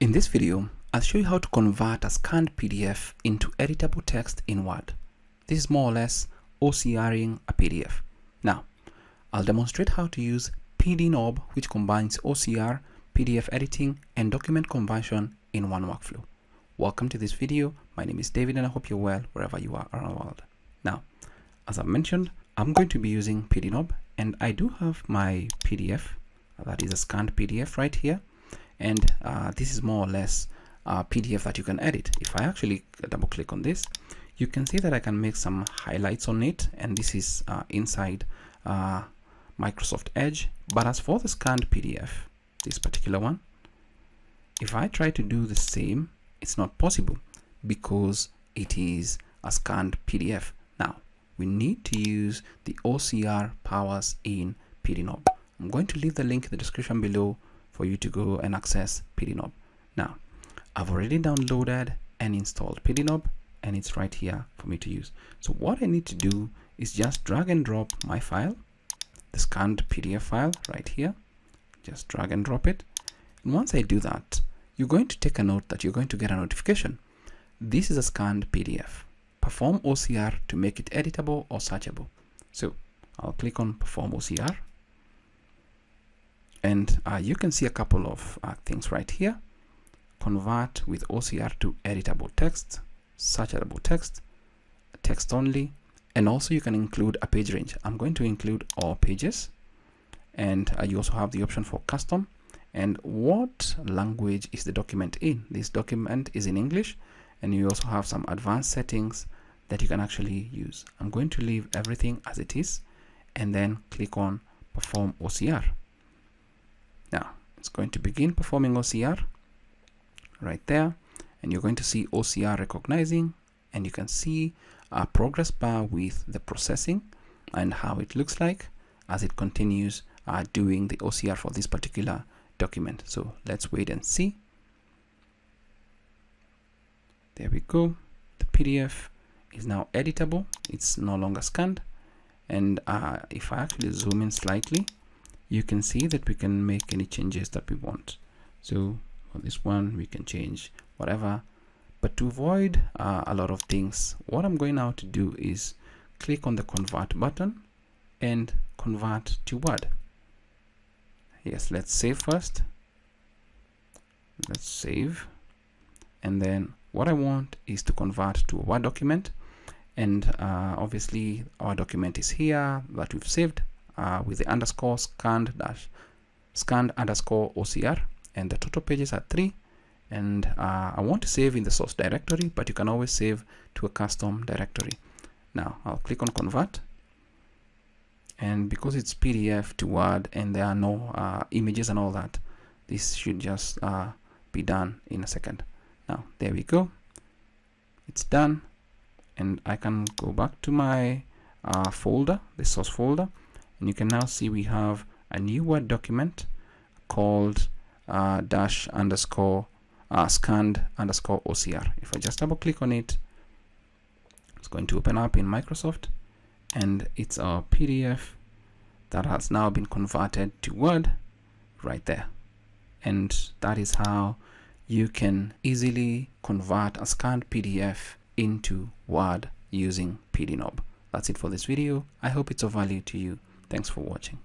In this video, I'll show you how to convert a scanned PDF into editable text in Word. This is more or less OCRing a PDF. Now, I'll demonstrate how to use PDNob, which combines OCR, PDF editing, and document conversion in one workflow. Welcome to this video. My name is David and I hope you're well wherever you are around the world. Now, as I mentioned, I'm going to be using PDNob, and I do have my PDF, that is a scanned PDF right here. And this is more or less a PDF that you can edit. If I actually double click on this, you can see that I can make some highlights on it, and this is inside Microsoft Edge. But as for the scanned PDF, this particular one, if I try to do the same, it's not possible because it is a scanned PDF. Now, we need to use the OCR powers in PDNob. I'm going to leave the link in the description below for you to go and access PDNob. Now, I've already downloaded and installed PDNob, and it's right here for me to use. So what I need to do is just drag and drop my file, the scanned PDF file right here. Just drag and drop it. And once I do that, you're going to take a note that you're going to get a notification. This is a scanned PDF. Perform OCR to make it editable or searchable. So I'll click on Perform OCR. And you can see a couple of things right here. Convert with OCR to editable text, searchable text, text only, and also you can include a page range. I'm going to include all pages, and you also have the option for custom. And what language is the document in? This document is in English, and you also have some advanced settings that you can actually use. I'm going to leave everything as it is, and then click on Perform OCR. Now, it's going to begin performing OCR right there, and you're going to see OCR recognizing, and you can see a progress bar with the processing and how it looks like as it continues doing the OCR for this particular document. So let's wait and see. There we go. The PDF is now editable. It's no longer scanned. And if I actually zoom in slightly, you can see that we can make any changes that we want. So for this one, we can change whatever. But to avoid a lot of things, what I'm going now to do is click on the convert button and convert to Word. Yes, let's save first. Let's save. And then what I want is to convert to a Word document. And obviously our document is here that we've saved. With the underscore scanned underscore OCR, and the total pages are 3. And I want to save in the source directory, but you can always save to a custom directory. Now I'll click on convert, and because it's PDF to Word and there are no images and all that, this should just be done in a second. Now there we go, it's done, and I can go back to my folder, the source folder. And you can now see we have a new Word document called dash underscore scanned underscore OCR. If I just double click on it, it's going to open up in Microsoft, and it's our PDF that has now been converted to Word right there. And that is how you can easily convert a scanned PDF into Word using PDNob. That's it for this video. I hope it's of value to you. Thanks for watching.